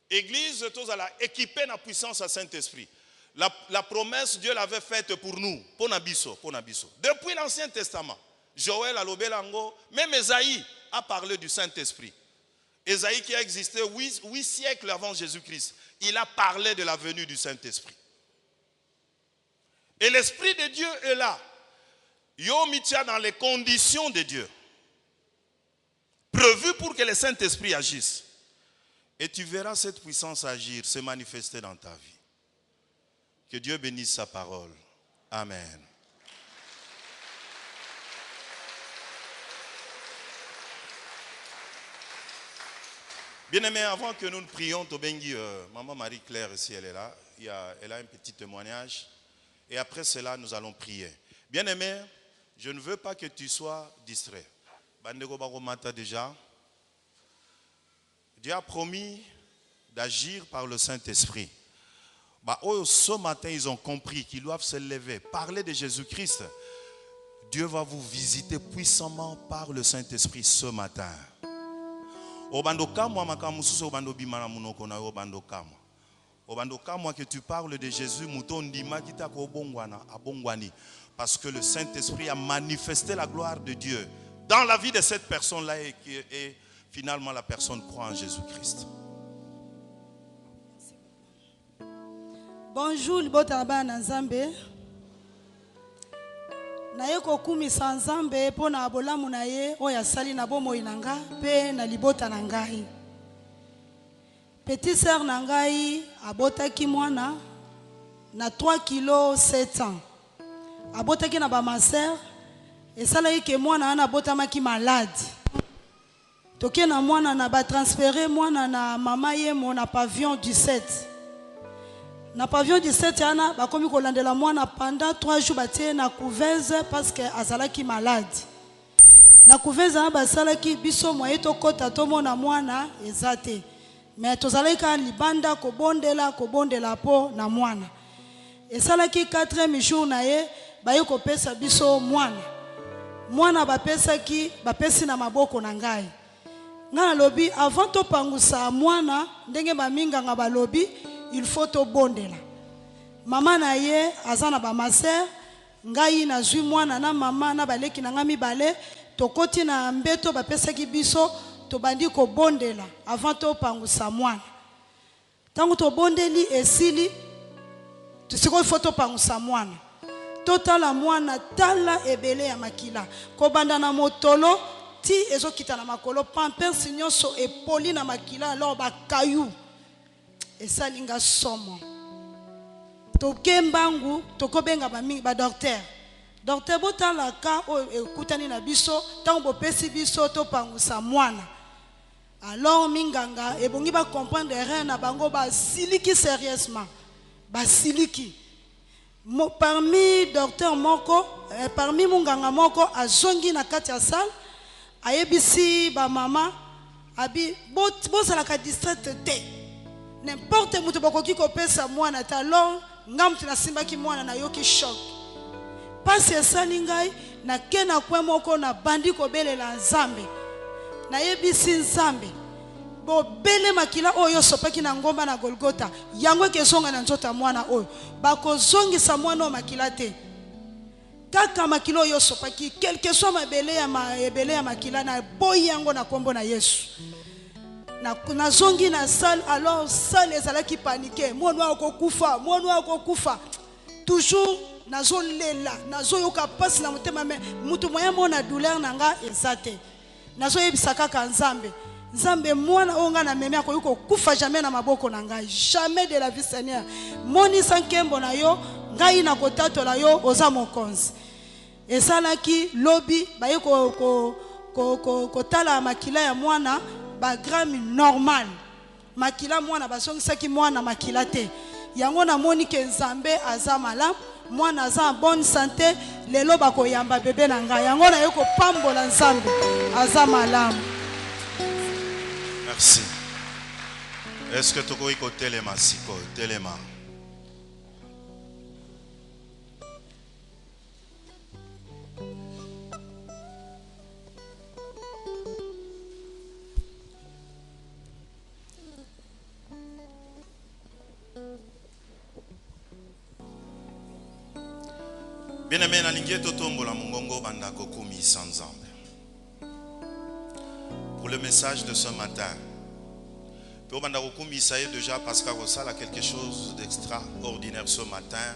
Église, tous à la équiper la puissance à Saint-Esprit. La promesse, Dieu l'avait faite pour nous, pour Nabiso. Depuis l'Ancien Testament, Joël a lobé l'ango, même Esaïe a parlé du Saint-Esprit. Esaïe qui a existé 8 siècles avant Jésus-Christ, il a parlé de la venue du Saint-Esprit. Et l'Esprit de Dieu est là. Yo mitia dans les conditions de Dieu, prévues pour que le Saint-Esprit agisse. Et tu verras cette puissance agir, se manifester dans ta vie. Que Dieu bénisse sa parole. Amen. Bien-aimés, avant que nous prions, Tobengi, maman Marie-Claire, ici, elle est là. Elle a un petit témoignage. Et après cela, nous allons prier. Bien-aimés, je ne veux pas que tu sois distrait. Bandego Baromata déjà. Dieu a promis d'agir par le Saint-Esprit. Ce matin, ils ont compris qu'ils doivent se lever, parler de Jésus-Christ. Dieu va vous visiter puissamment par le Saint-Esprit ce matin. Que tu parles de Jésus, parce que le Saint-Esprit a manifesté la gloire de Dieu dans la vie de cette personne-là et finalement la personne croit en Jésus-Christ. Bonjour, libotaba na Nzambe. Naye kokumisa Nzambe po na bolamu na ye oyo asali na bomoi na nga pe na libota na ngai. Petit sœur na ngai abotaki mwana na 3 kg 700. Abotaki na ba ma sœur esalaki ke mwana ana abotamaki malade. Toke na mwana na ba transférer mwana na mama ye mo na pavillon 17. Na pavillon 17 yana bakomi kolandela mwana pendant 3 jours batie na couveuse parce que azalaki malade. Na couveuse na basalaki biso moye to kota to mona mwana ezate. Mais tozalaki libanda kobondela po na mwana. Esalaki 4e jour na ye baye kopesa biso mwana. Mwana bapesi na maboko na ngai. Nga lobi avant to pangusa mwana ndenge baminga nga balobi il faut to bondela. Mama na ye azana ba maser ngai na zwi mwana na mama na baleki na ngami bale tokoti na mbeto bapesaki biso to bandi ko bondela avant to pangusa mwana. Tangu to bondeli esili tusiko il faut to pangusa mwana. Totala mwana tala ebele ya makila ko banda na motolo ti ezokita na makolo pampers nyonso epoli na makila alors ba kayu esalinga somo tokembangu tokobenga ba docteur botala ka o ekutani na biso tango bopesi biso to pangusa mwana alors minganga ebongi ba comprendre rien na bango ba siliki sérieusement ba siliki parmi docteur moko parmi munganga moko azongi na kati ya salle ayebisi ba mama abi bozalaka distraite te n'importe mutu bokoki kopesa mwana ta alors ngamti na simbaki mwana na yoki choc pasi esali ngai na kena kwe moko na bandi kobelela Nzambe na yebisi Nzambe bo bele makila oyo sopaki na ngomba na Golgotha yango kezonga na nzota mwana oyo bakozongisa mwana o makila te kaka makila oyo sopaki quelque soit mabele ya makila na boyi yango na kombo na Yesu na zongi na salle alors salle ezalaki paniqué mwana akokufa toujours nazolela nazoyoka pasi na motema me mutu moya mona douleur nanga ezate nazoyebisa kaka Nzambe mwana onga na meme akoyiko kufa jamais na maboko na ngai jamais de la vie Seigneur moni sankembo na yo ngai na kotatola yo oza mokonzi esalaki lobi baye kotala makila ya mwana ba gramme normal makila mwana basongisaki mwana makila te yango na moni ke Nzambe aza malamu mwana aza en bonne santé lelo bakoyamba bebe na ngai yango na yeko pambola Nzambe aza malamu. Merci. Est-ce que tu peux écouter les massicos, téléma? Bien-aimé, nalingi totombola mongongo bandako kumi sanzambe. Pour le message de ce matin. Pour bandako kumi ça est déjà parce que ça a quelque chose d'extraordinaire ce matin.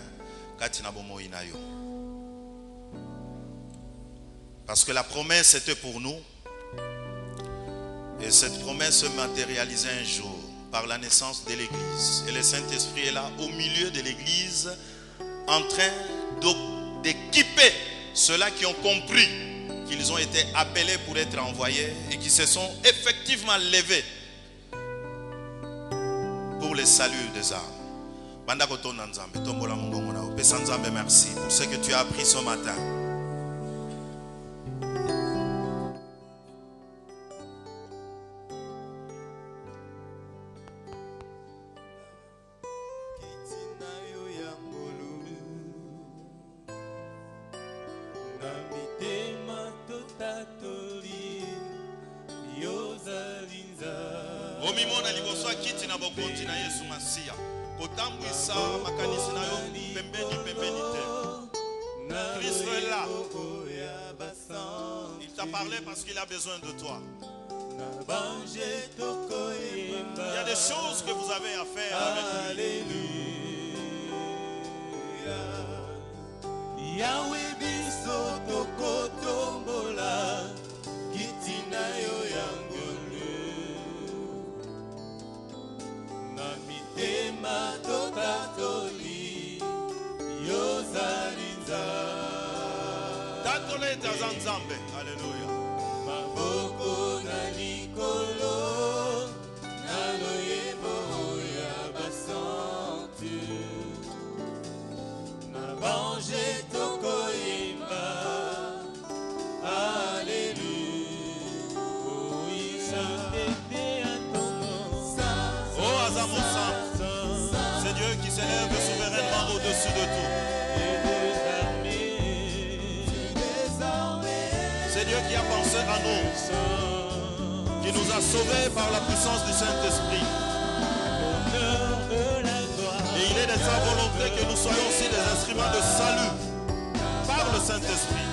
Katina bomo inayo. Parce que la promesse était pour nous. Et cette promesse se matérialisait un jour par la naissance de l'Église. Et le Saint-Esprit est là au milieu de l'Église en train d'équiper ceux-là qui ont compris qu'ils ont été appelés pour être envoyés et qui se sont effectivement levés pour le salut des âmes. Merci pour ce que tu as appris ce matin. Christ est là. Il t'a parlé parce qu'il a besoin de toi. Il y a des choses que vous avez à faire avec lui. Yahweh biso tokotombola kitina yo yangolu na mitema totatoli yo zalinza tatole tazanzambe. Alléluia. Maboko na likolo na loyebo ya basantu na bange tokoyemba. Alléluia. Oh Azamosa, c'est Dieu qui s'élève souverainement au-dessus de tout. C'est Dieu qui a pensé à nous, qui nous a sauvés par la puissance du Saint-Esprit. Et il est de sa volonté que nous soyons aussi des instruments de salut par le Saint-Esprit.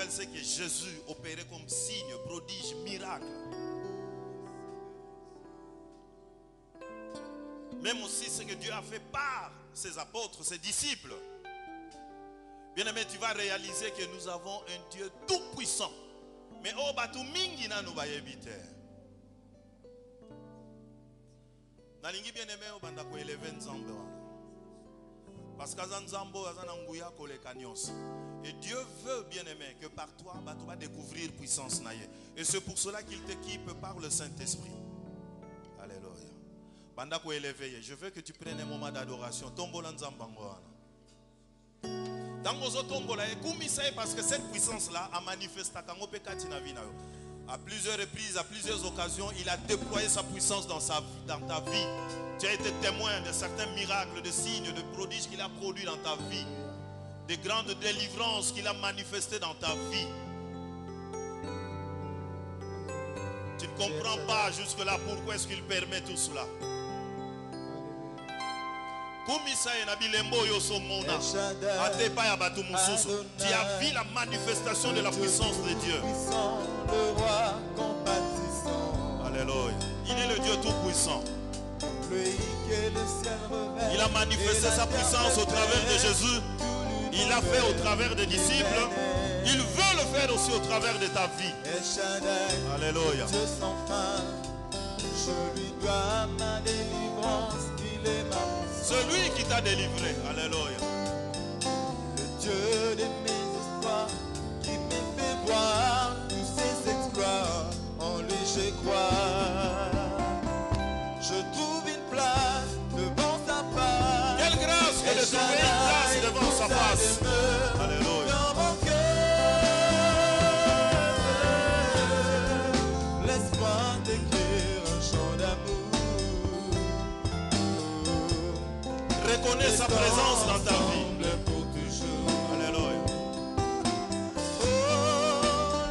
C'est que Jésus opérait comme signe, prodige, miracle. Même aussi ce que Dieu a fait par ses apôtres, ses disciples. Bien-aimé, tu vas réaliser que nous avons un Dieu tout puissant. Mais oh batu mingi na nous va éviter. Nalingi bien-aimé au banda ko élever nzambe. Parce que Zanzambo azananguya kolekanios. Et Dieu veut, bien-aimé, que par toi, tu vas découvrir puissance naïe. Et c'est pour cela qu'il t'équipe par le Saint-Esprit. Alléluia. Bandako élevé, je veux que tu prennes un moment d'adoration. Tombola nzambango. Tangozo tombola ekumisaye parce que cette puissance-là a manifesté à plusieurs reprises, à plusieurs occasions, il a déployé sa puissance dans ta vie. Tu as été témoin de certains miracles, de signes, de prodiges qu'il a produits dans ta vie. Des grandes délivrances qu'il a manifestées dans ta vie. Tu ne comprends pas jusque-là pourquoi est-ce qu'il permet tout cela. Tu as vu la manifestation de la puissance de Dieu. Alléluia. Il est le Dieu tout puissant. Il a manifesté sa puissance au travers de Jésus. Il l'a fait au travers des disciples. Il veut le faire aussi au travers de ta vie. Alléluia. Je lui dois ma délivrance. t'a délivré. Alléluia. Le Dieu de mes espoirs qui me fait voir tous ses exploits, en lui je crois. Je trouve une place devant sa face. Quelle grâce que de trouver une place devant sa face. Alléluia. Dans mon cœur, laisse-moi t'écrire un chant d'amour. Reconnais sa présence dans ta vie. Pour toujours. Alléluia. Oh,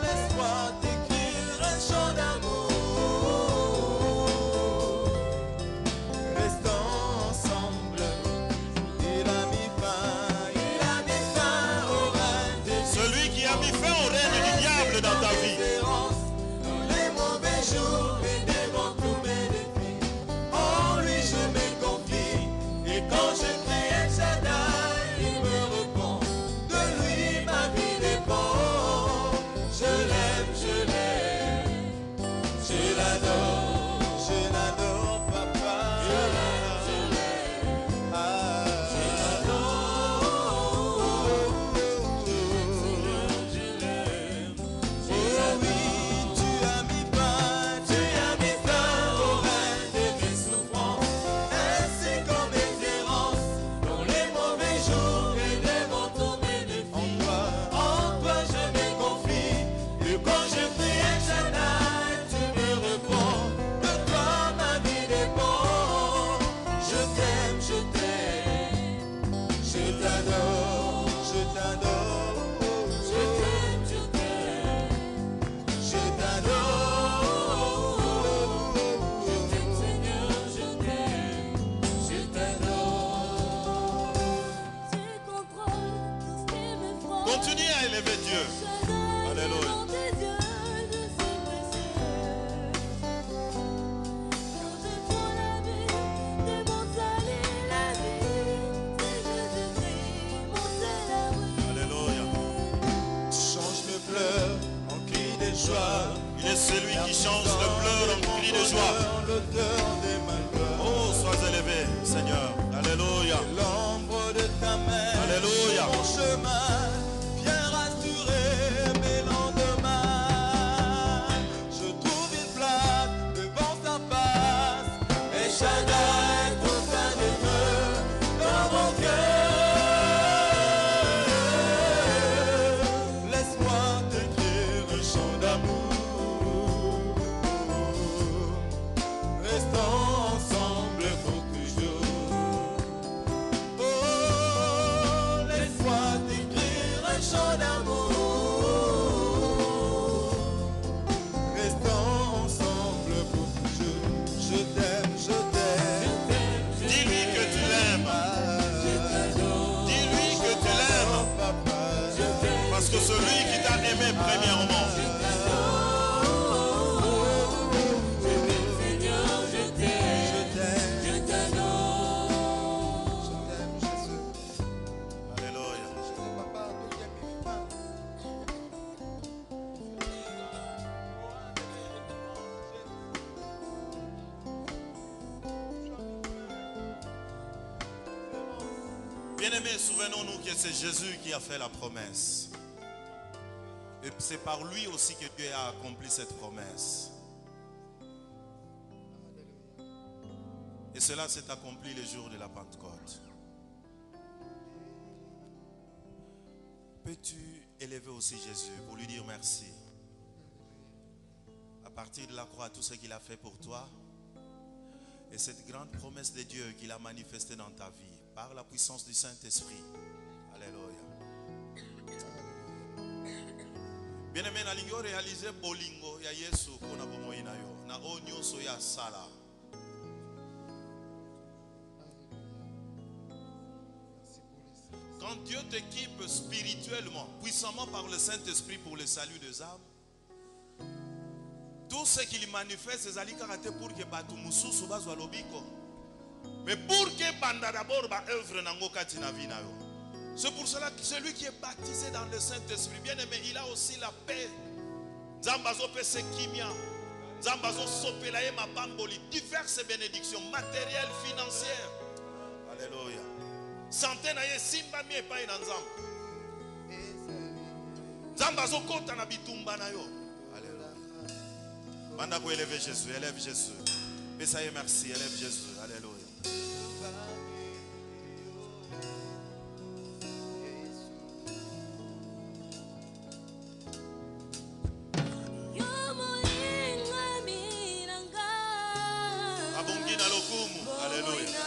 laisse-moi t'écrire un chant d'amour. Restons ensemble. Il a mis fin au règne des Celui qui a mis fin au règne du diable dans ta vie. différences, dans les mauvais jours et devant tous mes défis. En lui je me confie. Et quand je crie El Shaddai, il me répond. De lui ma vie dépend. Je l'aime, je l'adore, papa. Je l'aime, ah, je l'aime. Oh oui, tu as mis fin au règne de mes souffrances, ainsi qu'en mes errances, dans les mauvais jours et devant tous mes défis. En toi je me confie, et quand je prie El Shaddai, tu me réponds. De toi ma vie dépend. Je t'aime, je t'adore, je t'adore, je t'aime, je t'adore, je t'aime Seigneur, je t'adore. Tu contrôles tout ce qui me frappe. Continue à élever Dieu. Alléluia. Dans tes yeux, je suis précieux. Quand je prends la vie de mon salut, la vie, c'est Jésus-Christ, mon seul abri. Alléluia. Change le pleurs en cri de joie. Il est celui qui change le pleur en cri de joie. L'auteur des malheurs. Oh, sois élevé, Seigneur. Alléluia. L'ombre de ta main. Alléluia. Mon chemin, viens rassurer mes lendemains. Je trouve une place devant sa face. Et Shaddai, tout un des feux dans mon cœur. Laisse-moi t'écrire un chant d'amour. Restons ensemble pour toujours. Oh, laisse-moi t'écrire un chant d'amour. Restons ensemble pour toujours. Je t'aime, je t'aime. Dis-lui que tu l'aimes. Dis-lui que tu l'aimes. Papa, Parce que celui qui t'a aimé premièrement. Seigneur, je t'aime, je t'aime. je t'adore. Je t'aime, Jésus. Alléluia. Papa, tu as mis fin. Bien-aimés, souvenons-nous que c'est Jésus qui a fait la promesse. Et c'est par lui aussi que Dieu a accompli cette promesse. Et cela s'est accompli le jour de la Pentecôte. Peux-tu élever aussi Jésus pour lui dire merci? À partir de la croix, tout ce qu'il a fait pour toi et cette grande promesse de Dieu qu'il a manifestée dans ta vie par la puissance du Saint-Esprit. Alléluia. Bien-aimé, nalingi réaliser bolingo ya Yesu pona bomoi na yo na onyoso ya sala. Quand Dieu t'équipe spirituellement, puissamment par le Saint-Esprit pour le salut des âmes, tout ce qu'il manifeste, c'est alikarate pour que batu mususu bazwa lobiko. Mais pour que banda d'abord ba œuvre nango kati na vie na yo. C'est pour cela que celui qui est baptisé dans le Saint-Esprit, bien aimé, il a aussi la paix. Zambazo pese kimia. Zambazo sopelaye mapamboli. Diverses bénédictions matérielles, financières. Alléluia. Santé na ye simba mi epai na nzambe. Nzambe azokota na bitumba na yo. Banda ko élever Jésus, élève Jésus. Mais ça y est, merci, élève Jésus. Alléluia. Abongi na lokumu. Alléluia.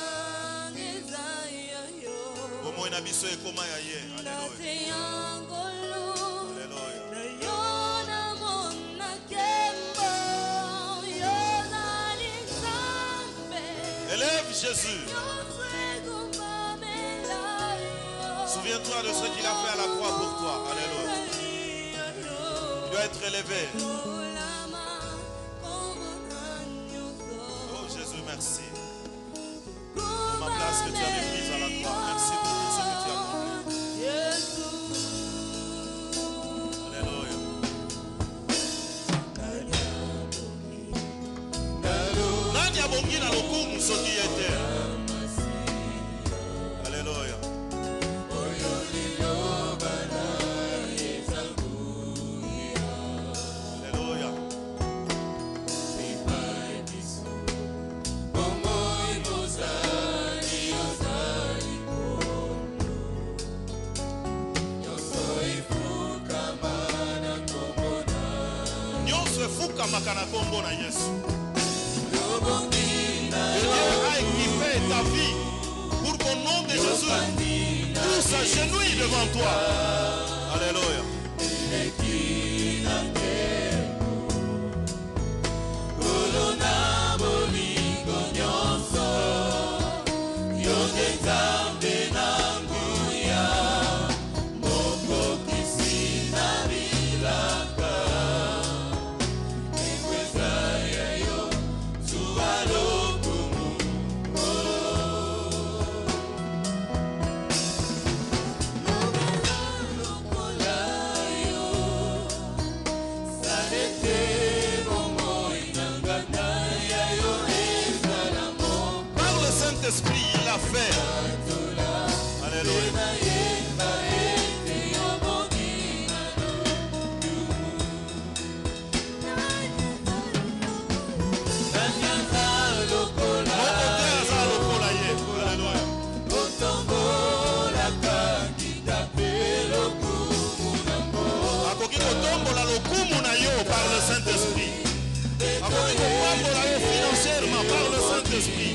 Bomo na biso ekoma ya ye. Alléluia. Élève Jésus. Souviens-toi de ce qu'il a fait à la croix pour toi. Alléluia. Il doit être élevé. Oh Jésus, merci. Pour ma place que tu avais prise à la croix. Merci pour tout ce que tu as accompli. Alléluia. Nani abongi na lokumu soki ete. Alléluia. Alléluia. Nyonso efukamaka na kombo na Yesu. Dieu a équipé ta vie pour qu'au nom de Jésus, tout s'agenouille devant toi. Alléluia. Esprit, il a fait. Alléluia. Akoki kotombola lokumu na yo par le Saint-Esprit. Akoki kopambola yo financièrement par le Saint-Esprit.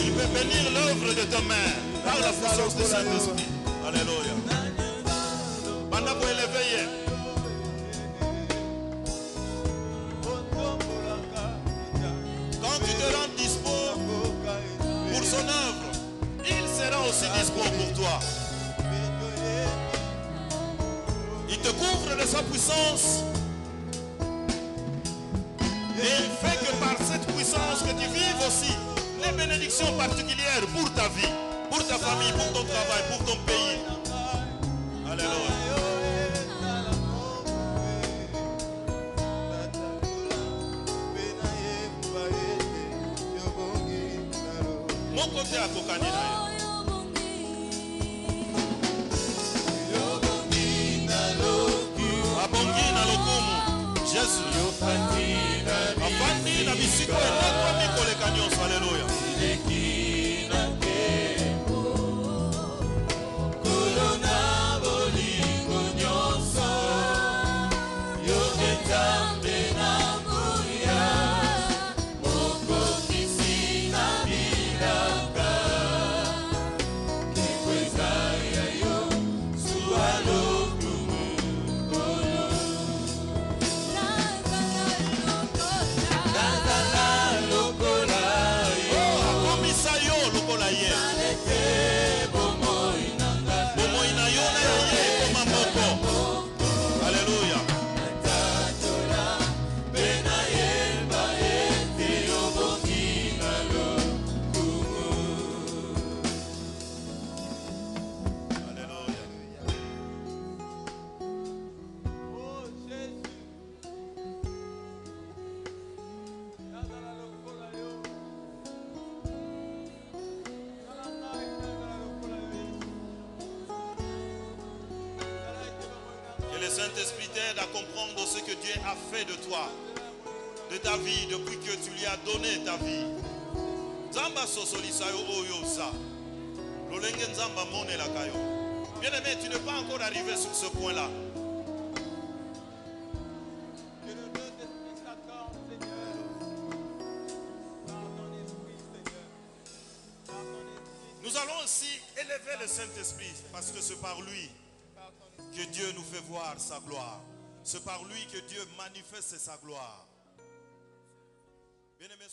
Il peut bénir l'œuvre de ta main par la puissance du Saint-Esprit. Alléluia. Banda pour élever. Quand tu te rends dispo pour son œuvre, il sera aussi dispo pour toi. Il te couvre de sa puissance. Et il fait que par cette puissance que tu vives aussi les bénédictions particulières pour ta vie, pour ta famille, pour ton travail, pour ton pays. Alléluia. Mon côté à Kokanina. Abongi na lokumu. Jésus. Afandi na bisiko eloko mikoleka nyonso. Alléluia. Saint-Esprit t'aide à comprendre ce que Dieu a fait de toi, de ta vie, depuis que tu lui as donné ta vie. Zamba sosolisa yo oyo sa. Lolenge nzamba mone la kayo. Bien-aimé, tu n'es pas encore arrivé sur ce point-là. Que le Saint-Esprit s'accorde, Seigneur. Par ton esprit, Seigneur. Par ton esprit. Nous allons aussi élever le Saint-Esprit parce que c'est par lui que Dieu nous fait voir sa gloire. C'est par lui que Dieu manifeste sa gloire. Bien-aimé,